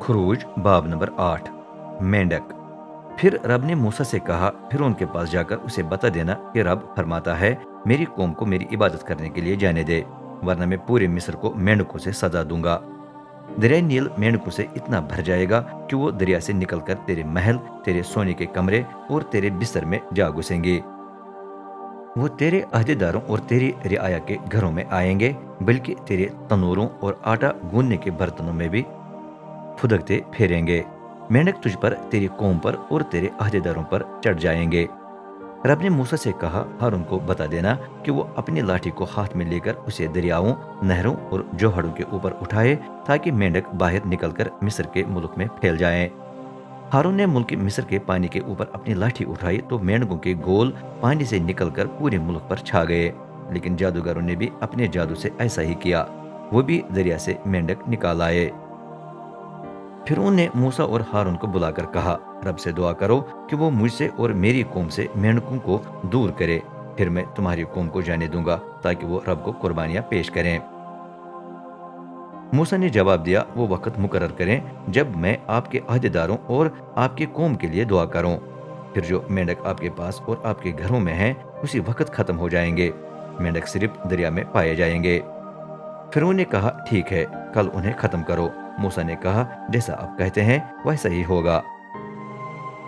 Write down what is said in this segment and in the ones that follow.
खुरूज बाब नंबर 8। मेंढक। फिर रब ने मूसा से कहा, फिर उनके पास जाकर उसे बता देना कि रब फरमाता है, मेरी कौम को मेरी इबादत करने के लिए जाने दे, वरना मैं पूरे मिस्र को मेंढकों से सजा दूंगा। दरिया नील मेंढकों से इतना भर जाएगा कि वो दरिया से निकलकर तेरे महल, तेरे सोने के कमरे और तेरे बिस्तर में जा घुसेंगे। वो तेरे अहदेदारों और तेरी रियाया के घरों में आएंगे, बल्कि तेरे तनूरों और आटा गूंदने के बर्तनों में भी फुदकते फेरेंगे। मेंढक तुझ पर, तेरी कौम पर और तेरे अहदेदारों पर चढ़ जाएंगे। रब ने मूसा से कहा, हारून को बता देना कि वो अपनी लाठी को हाथ में लेकर उसे दरियाओं, नहरों और जोहड़ों के ऊपर उठाए, ताकि मेंढक बाहर निकलकर मिस्र के मुल्क में फैल जाएं। हारून ने मुल्क मिस्र के पानी के ऊपर अपनी लाठी उठाई तो मेंढकों के गोल पानी से निकलकर पूरे मुल्क पर छा गए। लेकिन जादूगरों ने भी अपने जादू से ऐसा ही किया, वो भी दरिया से मेंढक निकाल आए। फिर उन्होंने मूसा और हारून को बुलाकर कहा, रब से दुआ करो कि वो मुझसे और मेरी कौम से मेंढकों को दूर करे, फिर मैं तुम्हारी कौम को जाने दूंगा, ताकि वो रब को कुर्बानियां पेश करें। मूसा ने जवाब दिया, वो वक्त मुकर्रर करें जब मैं आपके अहदेदारों और आपकी कौम के लिए दुआ करूं। फिर जो मेंढक आपके पास और आपके घरों में हैं, उसी वक्त खत्म हो जाएंगे। मेंढक सिर्फ दरिया में पाए जाएंगे। फिर उन्होंने कहा, ठीक है, कल उन्हें खत्म करो। मूसा ने कहा, जैसा आप कहते हैं वैसा ही होगा।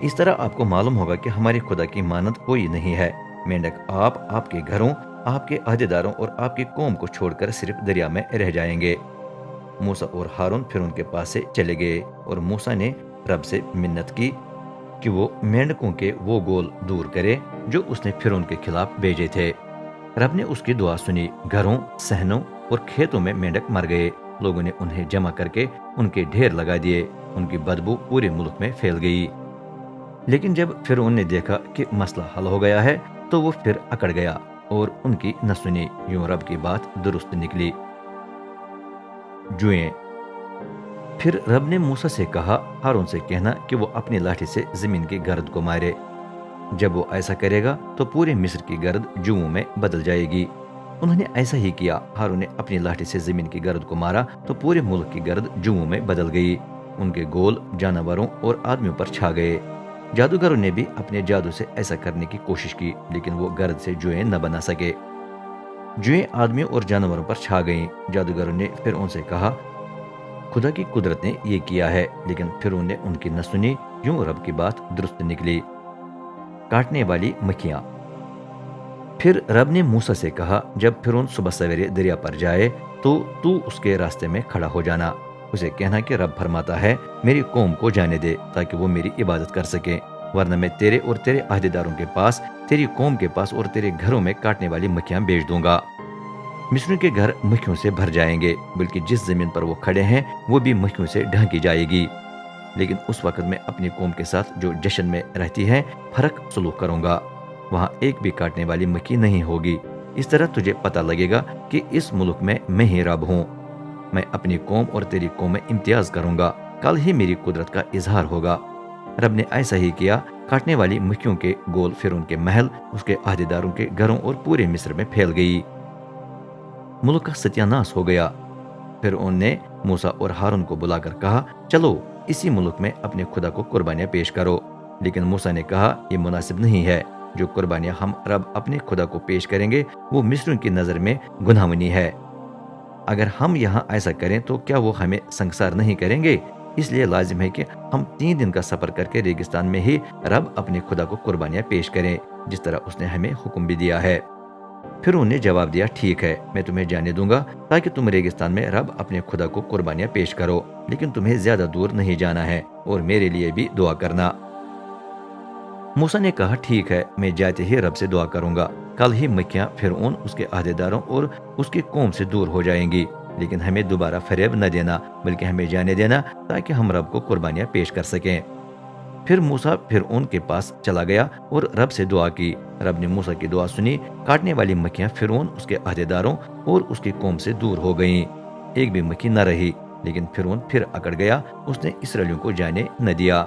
इस तरह आपको मालूम होगा कि हमारे खुदा की मानद कोई नहीं है। मेंढक आप, आपके घरों, आपके अहदेदारों और आपकी कौम को छोड़कर सिर्फ दरिया में रह जाएंगे। मूसा और हारून फिर उनके पास से चले गए और मूसा ने रब से मिन्नत की कि वो मेंढकों के वो गोल दूर करे जो उसने फिर उनके खिलाफ भेजे थे। रब ने उसकी दुआ सुनी। घरों, सहनों और खेतों में मेंढक मर गए। लोगों ने उन्हें जमा करके उनके ढेर लगा दिए। उनकी बदबू पूरे मुल्क में फैल गई। लेकिन जब फिर उन्होंने देखा कि मसला हल हो गया है, तो वो फिर अकड़ गया और उनकी न सुनी। यूं रब की बात दुरुस्त निकली। जुएं। फिर रब ने मूसा से कहा, हारून से कहना कि वो अपनी लाठी से जमीन की गर्द को मारे। जब वो ऐसा करेगा तो पूरे मिस्र की गर्द जुओं में बदल जाएगी। उन्होंने ऐसा ही किया। हारून ने अपनी लाठी से जमीन की गर्द को मारा तो पूरे मुल्क की गर्द जुओं में बदल गई। उनके गोल जानवरों और आदमियों पर छा गए। जादूगरों ने भी अपने जादू से ऐसा करने की कोशिश की, लेकिन वो गर्द से जुएं न बना सके। जुएं आदमियों और जानवरों पर छा गईं। जादूगरों ने फिर उनसे कहा, खुदा की कुदरत ने ये किया है, लेकिन फिर उन्होंने उनकी न सुनी। यूं रब की बात दुरुस्त निकली। काटने वाली मक्खियां। फिर रब ने मूसा से कहा, जब फिरौन सुबह सवेरे दरिया पर जाए तो तू उसके रास्ते में खड़ा हो जाना। उसे कहना कि रब फरमाता है, मेरी कौम को जाने दे, ताकि वो मेरी इबादत कर सके, वरना मैं तेरे और तेरे अहदेदारों के पास, तेरी कौम के पास और तेरे घरों में काटने वाली मक्खियां भेज दूंगा। मिस्रियों के घर मक्खियों से भर जाएंगे, बल्कि जिस जमीन पर वो खड़े हैं वो भी मक्खियों से ढांकी जाएगी। लेकिन उस वक्त मैं अपनी कौम के साथ जो जश्न में रहती है फर्क सलूक करूंगा। वहां एक भी काटने वाली मक्खी नहीं होगी। इस तरह तुझे पता लगेगा कि इस मुल्क में मैं ही रब हूँ। मैं अपनी कौम और तेरी कौम में इम्तियाज करूंगा। कल ही मेरी कुदरत का इजहार होगा। रब ने ऐसा ही किया। काटने वाली मक्खियों के गोल फिर उनके महल, उसके अहदेदारों के घरों और पूरे मिस्र में फैल गई। मुल्क का सत्यानाश हो गया। फिर उन्होंने मूसा और हारून को बुलाकर कहा, चलो इसी मुल्क में अपने खुदा को कुर्बानियां पेश करो। लेकिन मूसा ने कहा, यह मुनासिब नहीं है। जो कुर्बानियां हम रब अपने खुदा को पेश करेंगे वो मिस्रियों की नजर में गुनाहवनी है। अगर हम यहाँ ऐसा करें तो क्या वो हमें संसार नहीं करेंगे? इसलिए लाजिम है कि हम 3 दिन का सफर करके रेगिस्तान में ही रब अपने खुदा को कुर्बानियां पेश करें, जिस तरह उसने हमें हुक्म भी दिया है। फिर उन्हें जवाब दिया, ठीक है, मैं तुम्हें जाने दूंगा, ताकि तुम रेगिस्तान में रब अपने खुदा को कुर्बानियां पेश करो। लेकिन तुम्हें ज्यादा दूर नहीं जाना है और मेरे लिए भी दुआ करना। मूसा ने कहा, ठीक है, मैं जाते ही रब से दुआ करूंगा। कल ही मक्खियां फिरौन, उसके अहदेदारों और उसकी कौम से दूर हो जाएंगी। लेकिन हमें दोबारा फरेब न देना, बल्कि हमें जाने देना, ताकि हम रब को कुर्बानियां पेश कर सकें। फिर मूसा फिरौन के पास चला गया और रब से दुआ की। रब ने मूसा की दुआ सुनी। काटने वाली मक्खियां फिरौन, उसके अहदेदारों और उसकी कौम से दूर हो गईं। एक भी मक्खी न रही। लेकिन फिरौन फिर अकड़ गया। उसने इसराइलियों को जाने न दिया।